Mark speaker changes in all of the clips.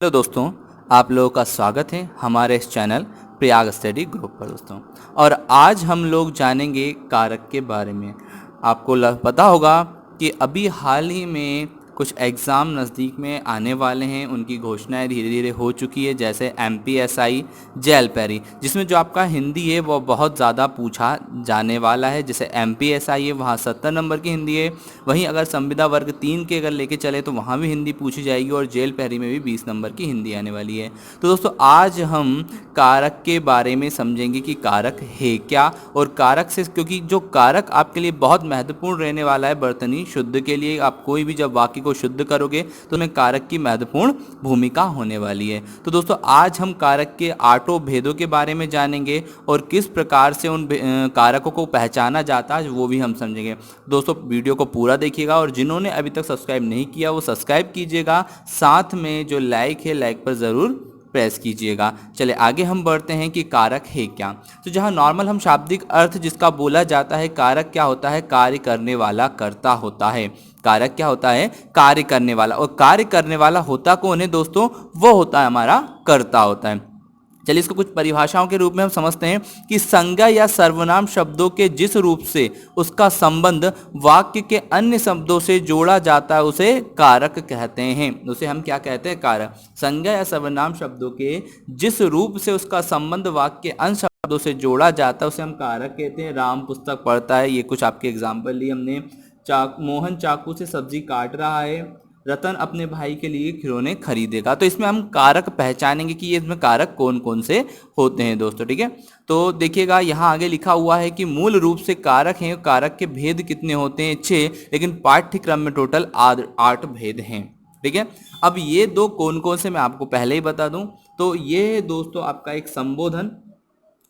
Speaker 1: Hello दोस्तों, आप लोगों का स्वागत है हमारे इस चैनल प्रयाग स्टडी ग्रुप पर दोस्तों। और आज हम लोग जानेंगे कारक के बारे में। आपको पता होगा कि अभी हाल ही में कुछ एग्ज़ाम नज़दीक में आने वाले हैं, उनकी घोषणाएं धीरे धीरे हो चुकी है, जैसे MPSI जेल पैरी, जिसमें जो आपका हिंदी है वो बहुत ज़्यादा पूछा जाने वाला है। जैसे MPSI है वहाँ 70 नंबर की हिंदी है, वहीं अगर संविदा वर्ग 3 के अगर लेके चले तो वहाँ भी हिंदी पूछी जाएगी और जेल पैरी में भी 20 नंबर की हिंदी आने वाली है। तो दोस्तों आज हम कारक के बारे में समझेंगे कि कारक है क्या, और कारक से, क्योंकि जो कारक आपके लिए बहुत महत्वपूर्ण रहने वाला है बर्तनी शुद्ध के लिए। आप कोई भी जब वाक्य को शुद्ध करोगे तो उसमें कारक की महत्वपूर्ण भूमिका होने वाली है। तो दोस्तों आज हम कारक के 8 भेदों के बारे में जानेंगे और किस प्रकार से उन कारकों को पहचाना जाता है वो भी हम समझेंगे। दोस्तों वीडियो को पूरा देखिएगा और जिन्होंने अभी तक सब्सक्राइब नहीं किया वो सब्सक्राइब कीजिएगा, साथ में जो लाइक है लाइक पर ज़रूर प्रेस कीजिएगा। चले आगे हम बढ़ते हैं कि कारक है क्या। तो जहां नॉर्मल हम शाब्दिक अर्थ जिसका बोला जाता है, कारक क्या होता है? कार्य करने वाला कर्ता होता है। कारक क्या होता है? कार्य करने वाला। और कार्य करने वाला होता कौन है दोस्तों? वो होता है हमारा कर्ता होता है। चलिए इसको कुछ परिभाषाओं के रूप में हम समझते हैं कि संज्ञा या सर्वनाम शब्दों के जिस रूप से उसका संबंध वाक्य के अन्य शब्दों से जोड़ा जाता है उसे कारक कहते हैं। उसे हम क्या कहते हैं? कारक। संज्ञा या सर्वनाम शब्दों के जिस रूप से उसका संबंध वाक्य के अन्य शब्दों से जोड़ा जाता है उसे हम कारक कहते हैं। राम पुस्तक पढ़ता है, ये कुछ आपके एग्जाम्पल लिए हमने। मोहन चाकू से सब्जी काट रहा है, रतन अपने भाई के लिए खिलौने खरीदेगा। तो इसमें हम कारक पहचानेंगे कि ये इसमें कारक कौन कौन से होते हैं दोस्तों, ठीक है। तो देखिएगा यहाँ आगे लिखा हुआ है कि मूल रूप से कारक हैं। कारक के भेद कितने होते हैं? 6, लेकिन पाठ्यक्रम में टोटल 8 भेद हैं, ठीक है। अब ये दो कौन कौन से मैं आपको पहले ही बता दूं। तो ये है दोस्तों आपका एक संबोधन,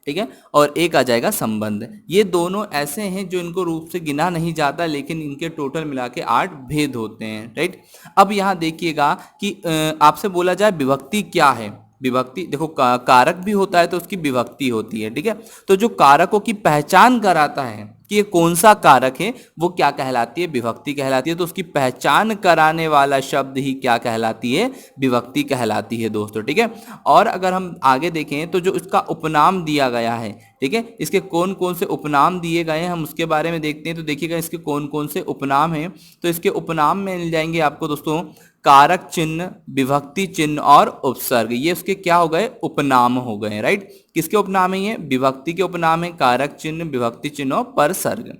Speaker 1: ठीक है, और एक आ जाएगा संबंध। ये दोनों ऐसे हैं जो इनको रूप से गिना नहीं जाता, लेकिन इनके टोटल मिला के 8 भेद होते हैं, राइट। अब यहाँ देखिएगा कि आपसे बोला जाए विभक्ति क्या है। विभक्ति देखो, कारक भी होता है तो उसकी विभक्ति होती है, ठीक है। तो जो कारकों की पहचान कराता है कि ये कौन सा कारक है वो क्या कहलाती है? विभक्ति कहलाती है। तो उसकी पहचान कराने वाला शब्द ही क्या कहलाती है? विभक्ति कहलाती है दोस्तों, ठीक है। और अगर हम आगे देखें तो जो इसका उपनाम दिया गया है, ठीक है, इसके कौन कौन से उपनाम दिए गए हैं हम उसके बारे में देखते हैं। तो देखिएगा इसके कौन कौन से उपनाम हैं। तो इसके उपनाम में मिल जाएंगे आपको दोस्तों कारक चिन्ह, विभक्ति चिन्ह और उपसर्ग। ये उसके क्या हो गए? उपनाम हो गए, राइट। किसके उपनाम है ये? विभक्ति के उपनाम है। कारक चिन्ह, विभक्ति चिन्ह और परसर्ग।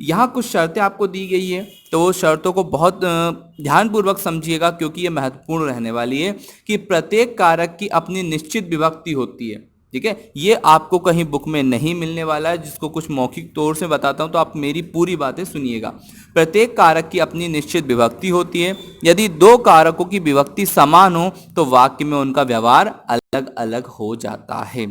Speaker 1: यहाँ कुछ शर्तें आपको दी गई है, तो वो शर्तों को बहुत ध्यानपूर्वक समझिएगा क्योंकि ये महत्वपूर्ण रहने वाली है कि प्रत्येक कारक की अपनी निश्चित विभक्ति होती है, ठीक है। ये आपको कहीं बुक में नहीं मिलने वाला है, जिसको कुछ मौखिक तौर से बताता हूं, तो आप मेरी पूरी बातें सुनिएगा। प्रत्येक कारक की अपनी निश्चित विभक्ति होती है। यदि दो कारकों की विभक्ति समान हो तो वाक्य में उनका व्यवहार अलग अलग हो जाता है,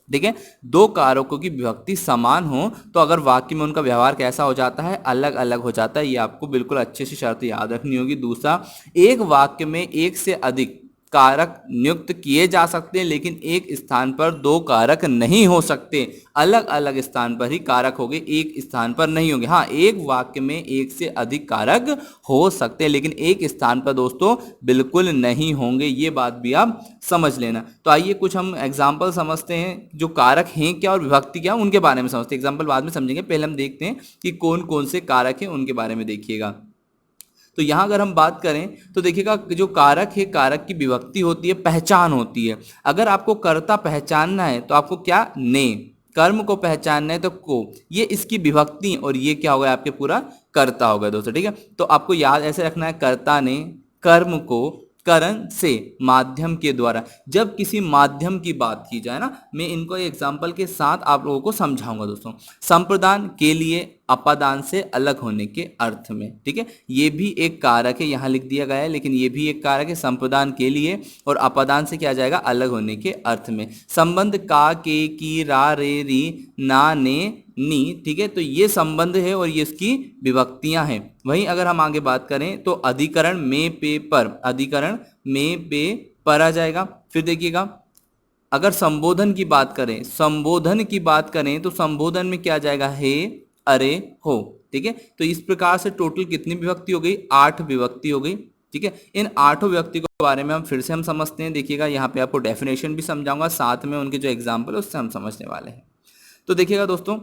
Speaker 1: ठीक है। दो कारकों की विभक्ति समान हो तो अगर वाक्य में उनका व्यवहार कैसा हो जाता है? अलग अलग हो जाता है। ये आपको बिल्कुल अच्छे से शर्त याद रखनी होगी। दूसरा, एक वाक्य में एक से अधिक कारक नियुक्त किए जा सकते हैं, लेकिन एक स्थान पर दो कारक नहीं हो सकते। अलग अलग स्थान पर ही कारक होंगे, एक स्थान पर नहीं होंगे। हाँ, एक वाक्य में एक से अधिक कारक हो सकते हैं, लेकिन एक स्थान पर दोस्तों बिल्कुल नहीं होंगे। ये बात भी आप समझ लेना। तो आइए कुछ हम एग्जाम्पल समझते हैं, जो कारक हैं क्या और विभक्ति क्या उनके बारे में समझते हैं। एग्जाम्पल बाद में समझेंगे, पहले हम देखते हैं कि कौन कौन से कारक हैं उनके बारे में देखिएगा। तो यहाँ अगर हम बात करें तो देखिएगा जो कारक है, कारक की विभक्ति होती है, पहचान होती है। अगर आपको कर्ता पहचानना है तो आपको क्या? ने। कर्म को पहचानना है तो को। ये इसकी विभक्ति और ये क्या होगा? आपके पूरा कर्ता होगा दोस्तों, ठीक है। तो आपको याद ऐसे रखना है, कर्ता ने कर्म को करण से माध्यम के द्वारा। जब किसी माध्यम की बात की जाए ना, मैं इनको एग्जाम्पल के साथ आप लोगों को समझाऊंगा दोस्तों। संप्रदान के लिए अपादान से अलग होने के अर्थ में, ठीक है। ये भी एक कारक है, यहाँ लिख दिया गया है, लेकिन ये भी एक कारक है संप्रदान के लिए और अपादान से क्या जाएगा? अलग होने के अर्थ में। संबंध का, के, की, रा, रे, री, ना, ने, नी, ठीक है। तो ये संबंध है और ये इसकी विभक्तियां हैं। वहीं अगर हम आगे बात करें तो अधिकरण में, पे, पर। अधिकरण में, पे, पर आ जाएगा। फिर देखिएगा अगर संबोधन की बात करें, संबोधन की बात करें तो संबोधन में क्या जाएगा? है, अरे, हो, ठीक है। तो इस प्रकार से टोटल कितनी विभक्ति हो गई? 8 विभक्ति हो गई। ठीक है। इन 8 व्यक्ति के बारे में हम फिर से हम समझते हैं। देखिएगा यहाँ पे आपको डेफिनेशन भी समझाऊंगा, साथ में उनके जो एग्जाम्पल है उससे हम समझने वाले हैं। तो देखिएगा दोस्तों,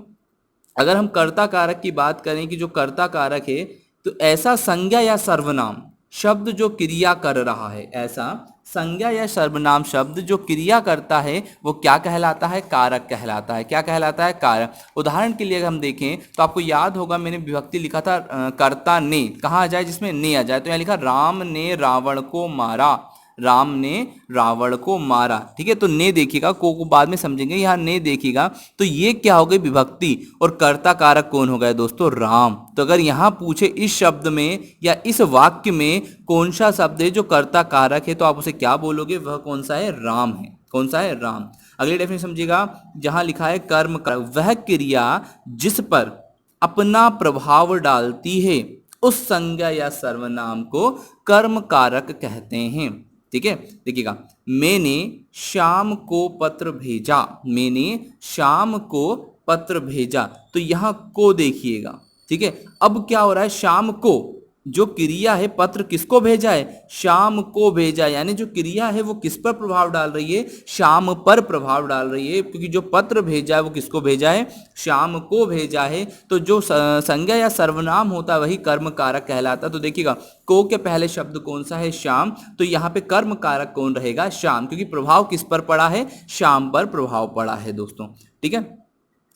Speaker 1: अगर हम कर्ता कारक की बात करें कि जो कर्ता कारक है, तो ऐसा संज्ञा या सर्वनाम शब्द जो क्रिया कर रहा है, ऐसा संज्ञा या सर्वनाम शब्द जो क्रिया करता है वो क्या कहलाता है? कारक कहलाता है। क्या कहलाता है? कारक। उदाहरण के लिए अगर हम देखें तो आपको याद होगा मैंने विभक्ति लिखा था कर्ता ने, कहाँ आ जाए जिसमें ने आ जाए, तो यहाँ लिखा राम ने रावण को मारा, राम ने रावण को मारा, ठीक है। तो ने देखिएगा, को बाद में समझेंगे, यहाँ ने देखिएगा तो ये क्या हो गई? विभक्ति। और कर्ता कारक कौन हो गया दोस्तों? राम। तो अगर यहाँ पूछे इस शब्द में या इस वाक्य में कौन सा शब्द है जो कर्ता कारक है, तो आप उसे क्या बोलोगे? वह कौन सा है? राम है। कौन सा है? राम। अगली डेफिनेशन समझिएगा, जहां लिखा है कर्म कारक, वह क्रिया जिस पर अपना प्रभाव डालती है उस संज्ञा या सर्वनाम को कर्म कारक कहते हैं, ठीक है। देखिएगा, मैंने शाम को पत्र भेजा, मैंने शाम को पत्र भेजा, तो यहां को देखिएगा, ठीक है। अब क्या हो रहा है? शाम को जो क्रिया है, पत्र किसको भेजा है? शाम को भेजा, यानी जो क्रिया है वो किस पर प्रभाव डाल रही है? शाम पर प्रभाव डाल रही है, क्योंकि जो पत्र भेजा है वो किसको भेजा है? शाम को भेजा है। तो जो संज्ञा या सर्वनाम होता है वही कर्म कारक कहलाता है। तो देखिएगा, को के पहले शब्द कौन सा है? शाम। तो यहाँ पे कर्म कारक कौन रहेगा? शाम, क्योंकि प्रभाव किस पर पड़ा है? शाम पर प्रभाव पड़ा है दोस्तों, ठीक है।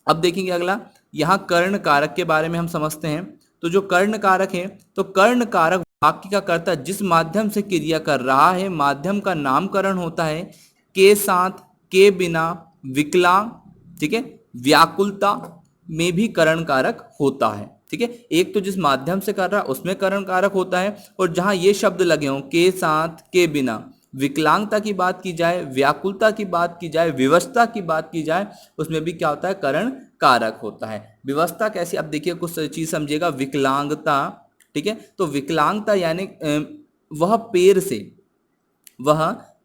Speaker 1: अब देखेंगे अगला, यहाँ कर्ण कारक के बारे में हम समझते हैं। तो जो कर्ण कारक है, तो कर्ण कारक वाक्य का कर्ता जिस माध्यम से क्रिया कर रहा है, माध्यम का नामकरण होता है के साथ, के बिना, विकलांग, ठीक है, व्याकुलता में भी कर्ण कारक होता है, ठीक है। एक तो जिस माध्यम से कर रहा है उसमें कर्ण कारक होता है, और जहां ये शब्द लगे हों के साथ, के बिना, विकलांगता की बात की जाए, व्याकुलता की बात की जाए, विवशता की बात की जाए, उसमें भी क्या होता है? कर्ण कारक होता है। विवशता कैसी? अब देखिए कुछ चीज समझिएगा। विकलांगता, ठीक है, तो विकलांगता यानी वह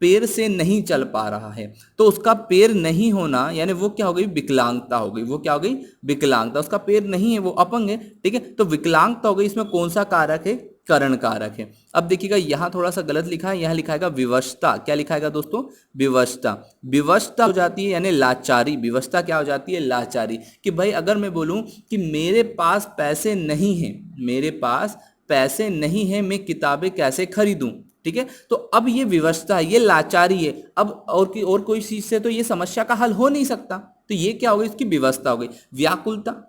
Speaker 1: पैर से नहीं चल पा रहा है, तो उसका पैर नहीं होना यानी वो क्या हो गई? विकलांगता हो गई। वो क्या हो गई? विकलांगता। उसका पैर नहीं है, वो अपंग है, ठीक है। तो विकलांगता हो गई। इसमें कौन सा कारक है? कर्ण कारक है। अब देखिएगा, यहाँ थोड़ा सा गलत लिखा है, यहाँ लिखा है विवशता। क्या लिखा है दोस्तों? विवशता। विवशता हो जाती है यानी लाचारी। विवशता क्या हो जाती है? लाचारी। कि भाई अगर मैं बोलूं कि मेरे पास पैसे नहीं है, मेरे पास पैसे नहीं है, मैं किताबें कैसे खरीदूं, ठीक है। तो अब ये विवशता है, ये लाचारी है। अब और कोई चीज से तो ये समस्या का हल हो नहीं सकता, तो ये क्या हो गई? इसकी विवशता हो गई। व्याकुलता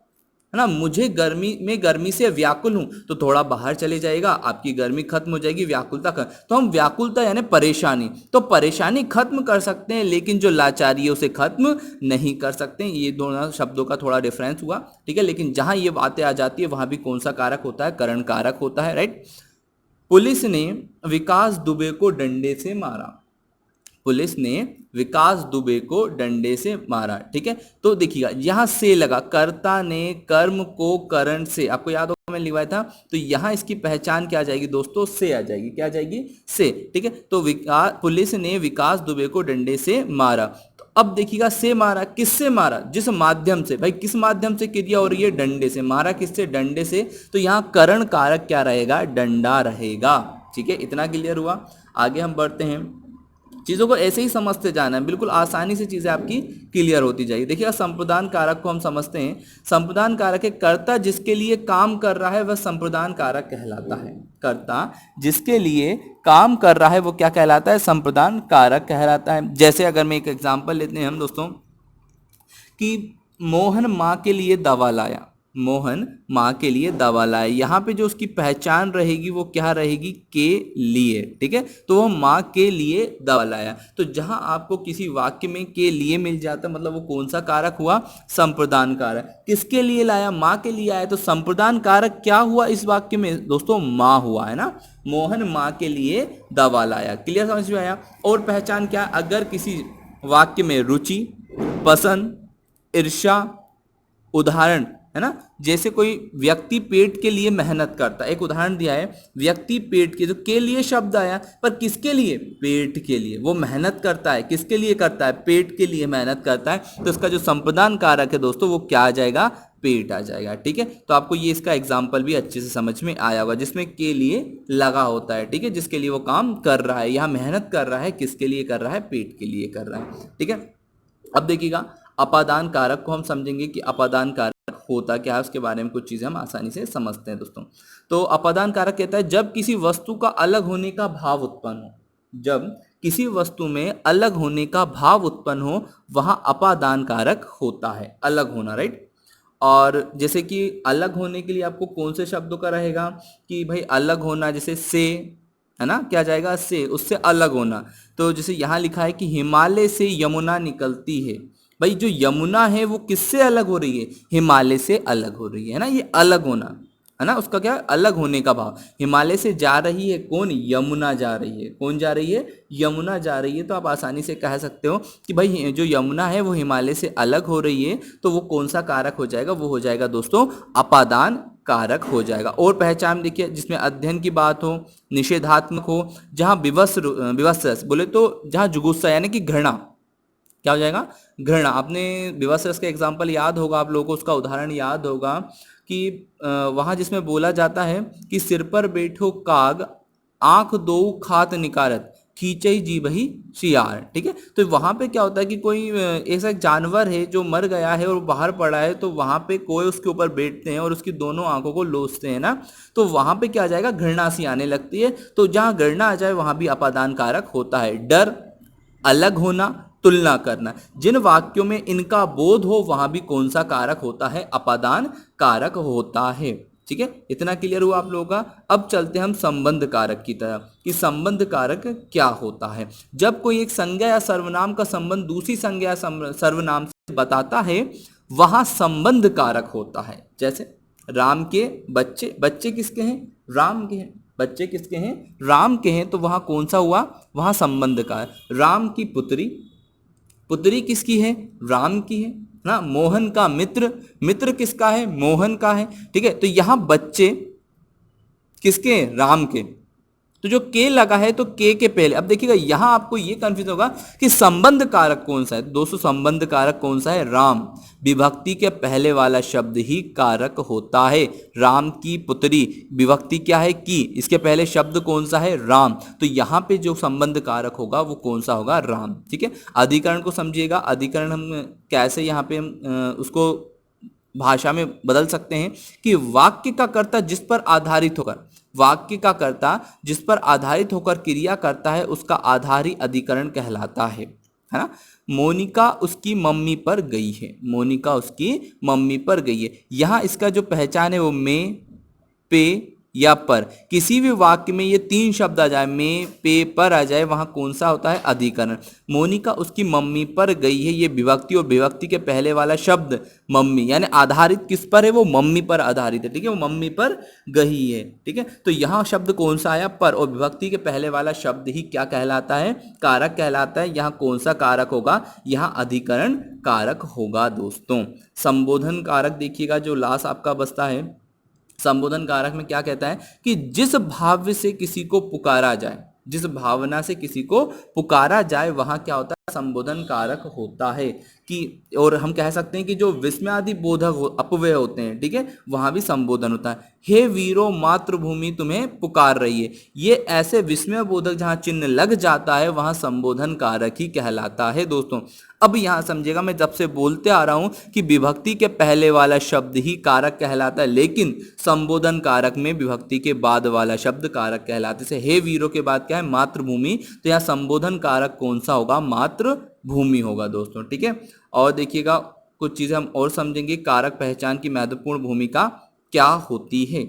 Speaker 1: है ना, मुझे गर्मी से व्याकुल हूं, तो थोड़ा बाहर चले जाएगा, आपकी गर्मी खत्म हो जाएगी, व्याकुलता खत्म। तो हम व्याकुलता यानी परेशानी, तो परेशानी खत्म कर सकते हैं, लेकिन जो लाचारी है उसे खत्म नहीं कर सकते। ये दोनों शब्दों का थोड़ा डिफरेंस हुआ, ठीक है। लेकिन जहां ये बातें आ जाती है वहां भी कौन सा कारक होता है? कर्ण कारक होता है, राइट। पुलिस ने विकास दुबे को डंडे से मारा, पुलिस ने विकास दुबे को डंडे से मारा, ठीक है। तो देखिएगा, यहां से लगा, कर्ता ने कर्म को करण से, आपको याद होगा मैं लिखवाया था, तो यहां इसकी पहचान क्या आ जाएगी दोस्तों? से आ जाएगी। क्या आ जाएगी? से, ठीक है। तो पुलिस ने विकास दुबे को डंडे से मारा। तो अब देखिएगा, से मारा, किससे मारा? जिस माध्यम से, भाई किस माध्यम से क्रिया हो रही है? डंडे से। मारा किससे? डंडे से। तो यहां करण कारक क्या रहेगा? डंडा रहेगा, ठीक है। इतना क्लियर हुआ। आगे हम बढ़ते हैं। चीज़ों को ऐसे ही समझते जाना है, बिल्कुल आसानी से चीज़ें आपकी क्लियर होती जाएगी। देखिए, संप्रदान कारक को हम समझते हैं। संप्रदान कारक है कर्ता जिसके लिए काम कर रहा है वह संप्रदान कारक कहलाता है। कर्ता जिसके लिए काम कर रहा है वो क्या कहलाता है? संप्रदान कारक कहलाता है। जैसे अगर मैं एक एग्जांपल लेते हैं हम दोस्तों, कि मोहन माँ के लिए दवा लाया, मोहन माँ के लिए दवा लाए, यहाँ पे जो उसकी पहचान रहेगी वो क्या रहेगी? के लिए, ठीक है। तो वो माँ के लिए दवा लाया। तो जहाँ आपको किसी वाक्य में के लिए मिल जाता मतलब वो कौन सा कारक हुआ? संप्रदान कारक। किसके लिए लाया? माँ के लिए आया, तो संप्रदान कारक क्या हुआ इस वाक्य में दोस्तों? माँ हुआ, है ना। मोहन माँ के लिए दवा लाया। क्लियर समझ में आया? और पहचान क्या? अगर किसी वाक्य में रुचि, पसंद, ईर्ष्या, उदाहरण, है ना, जैसे कोई व्यक्ति पेट के लिए मेहनत करता है, एक उदाहरण दिया है, व्यक्ति पेट के, तो के लिए शब्द आया, पर किसके लिए? पेट के लिए। वो मेहनत करता है, किसके लिए करता है? पेट के लिए मेहनत करता है। तो इसका जो संप्रदान कारक है दोस्तों वो क्या आ जाएगा? पेट आ जाएगा। ठीक है, तो आपको ये इसका एग्जाम्पल भी अच्छे से समझ में आया होगा, जिसमें के लिए लगा होता है। ठीक है, जिसके लिए वो काम कर रहा है, यहाँ मेहनत कर रहा है, किसके लिए कर रहा है, पेट के लिए कर रहा है। ठीक है, अब देखिएगा अपादान कारक को हम समझेंगे कि अपादान कारक होता क्या है, उसके बारे में कुछ चीजें हम आसानी से समझते हैं दोस्तों। तो अपादान कारक कहता है जब किसी वस्तु का अलग होने का भाव उत्पन्न हो, जब किसी वस्तु में अलग होने का भाव उत्पन्न हो, वहां अपादान कारक होता है, अलग होना, राइट। और जैसे कि अलग होने के लिए आपको कौन से शब्दों का रहेगा कि भाई अलग होना, जैसे से, है ना, क्या जाएगा, से, उससे अलग होना। तो जैसे यहाँ लिखा है कि हिमालय से यमुना निकलती है, भाई जो यमुना है वो किससे अलग हो रही है, हिमालय से अलग हो रही है ना, ये अलग होना है ना, उसका क्या, अलग होने का भाव। हिमालय से जा रही है कौन, यमुना जा रही है, कौन जा रही है, यमुना जा रही है। तो आप आसानी से कह सकते हो कि भाई जो यमुना है वो हिमालय से अलग हो रही है, तो वो कौन सा कारक हो जाएगा, वो हो जाएगा दोस्तों अपादान कारक हो जाएगा। और पहचान देखिए, जिसमें अध्ययन की बात हो, निषेधात्मक हो, जहां विवश बोले तो जहां जुगुस्सा यानी कि घृणा, क्या हो जाएगा, घृणा। आपने विवश रस का एग्जाम्पल याद होगा आप लोगों को, उसका उदाहरण याद होगा कि वहां जिसमें बोला जाता है कि सिर पर बैठो काग, आंख दो खात निकारत, खींचई जी बही शियार। ठीक है, तो वहां पे क्या होता है कि कोई ऐसा एक जानवर है जो मर गया है और बाहर पड़ा है, तो वहां पे कोई उसके ऊपर बैठते हैं और उसकी दोनों आंखों को लोसते हैं ना, तो वहां पे क्या आ जाएगा, घृणा सी आने लगती है। तो जहां घृणा आ जाए वहां भी अपादान कारक होता है। डर, अलग होना, तुलना करना, जिन वाक्यों में इनका बोध हो वहां भी कौन सा कारक होता है, अपादान कारक होता है। ठीक है, इतना क्लियर हुआ आप लोगों का। अब चलते हैं हम संबंध कारक की तरफ कि संबंध कारक क्या होता है। जब कोई एक संज्ञा या सर्वनाम का संबंध दूसरी संज्ञा या सर्वनाम से बताता है, वहां संबंध कारक होता है। जैसे राम के बच्चे, बच्चे किसके हैं, राम के हैं, बच्चे किसके हैं, राम के हैं, तो वहां कौन सा हुआ, वहां संबंध का है। राम की पुत्री, पुत्री किसकी है, राम की है ना। मोहन का मित्र, मित्र किसका है, मोहन का है। ठीक है, तो यहां बच्चे किसके हैं, राम के। तो जो के लगा है तो के पहले, अब देखिएगा यहां आपको ये कंफ्यूज होगा कि संबंध कारक कौन सा है। दोस्तों संबंध कारक कौन सा है, राम। विभक्ति के पहले वाला शब्द ही कारक होता है। राम की पुत्री, विभक्ति क्या है, की, इसके पहले शब्द कौन सा है, राम। तो यहां पे जो संबंध कारक होगा वो कौन सा होगा, राम। ठीक है, अधिकरण को समझिएगा। अधिकरण हम कैसे यहाँ पे उसको भाषा में बदल सकते हैं कि वाक्य का कर्ता जिस पर आधारित होकर, वाक्य का कर्ता जिस पर आधारित होकर क्रिया करता है उसका आधारी अधिकरण कहलाता है ना। मोनिका उसकी मम्मी पर गई है, मोनिका उसकी मम्मी पर गई है। यहां इसका जो पहचान है वो में, पे या पर, किसी भी वाक्य में ये तीन शब्द आ जाए, में, पे, पर आ जाए, वहां कौन सा होता है, अधिकरण। मोनिका उसकी मम्मी पर गई है, ये विभक्ति, और विभक्ति के पहले वाला शब्द मम्मी, यानी आधारित किस पर है, वो मम्मी पर आधारित है। ठीक है, वो मम्मी पर गई है। ठीक है, तो यहाँ शब्द कौन सा आया, पर, और विभक्ति के पहले वाला शब्द ही क्या कहलाता है, कारक कहलाता है। यहाँ कौन सा कारक होगा, यहाँ अधिकरण कारक होगा दोस्तों। संबोधन कारक देखिएगा जो लास्ट आपका बचता है। संबोधन कारक में क्या कहता है कि जिस भाव से किसी को पुकारा जाए, जिस भावना से किसी को पुकारा जाए, वहां क्या होता है, संबोधन कारक होता है। कि और हम कह सकते हैं कि जो विस्मयादि बोधक अपव्यय होते हैं, ठीक है, वहां भी संबोधन होता है। हे वीरो मातृभूमि तुम्हें पुकार रही है, ये ऐसे विस्मय बोधक जहां चिन्ह लग जाता है वहां संबोधन कारक ही कहलाता है दोस्तों। अब यहां समझिएगा, मैं जब से बोलते आ रहा हूं कि विभक्ति के पहले वाला शब्द ही कारक कहलाता है, लेकिन संबोधन कारक में विभक्ति के बाद वाला शब्द कारक कहलाते। जैसे हे वीरो के बाद क्या है, मातृभूमि, तो यहाँ संबोधन कारक कौन सा होगा, मातृभूमि होगा दोस्तों। ठीक है, और देखिएगा कुछ चीजें हम और समझेंगे, कारक पहचान की महत्वपूर्ण भूमिका क्या होती है।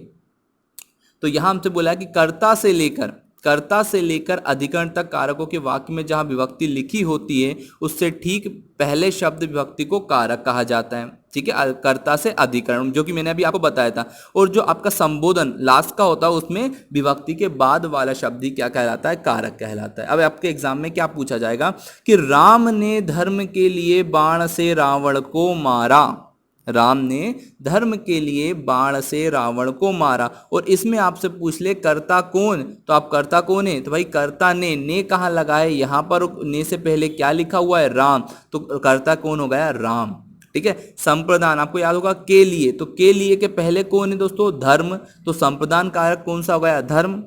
Speaker 1: तो यहां हमसे बोला है कि कर्ता से लेकर अधिकरण तक कारकों के वाक्य में जहां विभक्ति लिखी होती है उससे ठीक पहले शब्द विभक्ति को कारक कहा जाता है। ठीक है, कर्ता से अधिकरण, जो कि मैंने अभी आपको बताया था। और जो आपका संबोधन लास्ट का होता है उसमें विभक्ति के बाद वाला शब्द ही क्या कहलाता है, कारक कहलाता है। अब आपके एग्जाम में क्या पूछा जाएगा कि राम ने धर्म के लिए बाण से रावण को मारा, राम ने धर्म के लिए बाण से रावण को मारा, और इसमें आपसे पूछ ले कर्ता कौन, तो आप कर्ता कौन है, तो भाई कर्ता ने कहाँ लगा है, यहाँ पर ने से पहले क्या लिखा हुआ है, राम, तो कर्ता कौन हो गया, राम। ठीक है। संप्रदान आपको याद होगा के लिए, तो के लिए के पहले कौन है दोस्तों, धर्म, तो संप्रदान कारक कौन सा हो गया, धर्म।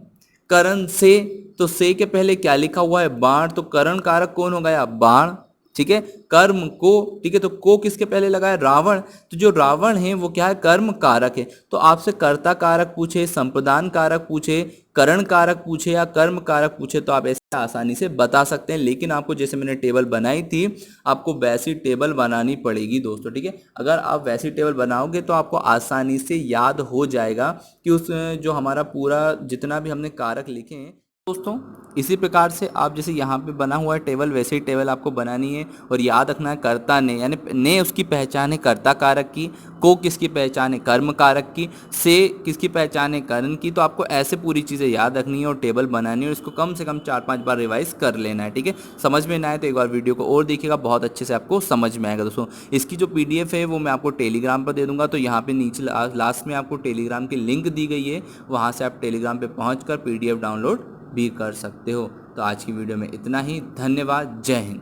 Speaker 1: करण से, तो से के पहले क्या लिखा हुआ है, बाण, तो करण कारक कौन हो गया, बाण, ठीक है। कर्म को, ठीक है, तो को किसके पहले लगा है, रावण, तो जो रावण है वो क्या है, कर्म कारक है। तो आपसे कर्ता कारक पूछे, संप्रदान कारक पूछे, करण कारक पूछे या कर्म कारक पूछे तो आप ऐसे आसानी से बता सकते हैं। लेकिन आपको जैसे मैंने टेबल बनाई थी, आपको वैसी टेबल बनानी पड़ेगी दोस्तों, ठीक है। अगर आप वैसी टेबल बनाओगे तो आपको आसानी से याद हो जाएगा कि उस जो हमारा पूरा जितना भी हमने कारक लिखे हैं दोस्तों। इसी प्रकार से आप जैसे यहाँ पे बना हुआ है टेबल, वैसे ही टेबल आपको बनानी है और याद रखना है कर्ता ने, यानी ने उसकी पहचान है कर्ता कारक की, को किसकी पहचान है, कर्म कारक की, से किसकी पहचान है, करण की। तो आपको ऐसे पूरी चीज़ें याद रखनी है और टेबल बनानी है और इसको कम से कम 4-5 बार रिवाइज कर लेना है, ठीक है। समझ में ना आए तो एक बार वीडियो को और देखिएगा, बहुत अच्छे से आपको समझ में आएगा दोस्तों। इसकी जो PDF है वो मैं आपको टेलीग्राम पर दे दूंगा, तो यहाँ पे नीचे लास्ट में आपको टेलीग्राम की लिंक दी गई है, वहाँ से आप टेलीग्राम पर पहुँच कर PDF डाउनलोड भी कर सकते हो। तो आज की वीडियो में इतना ही, धन्यवाद, जय हिंद।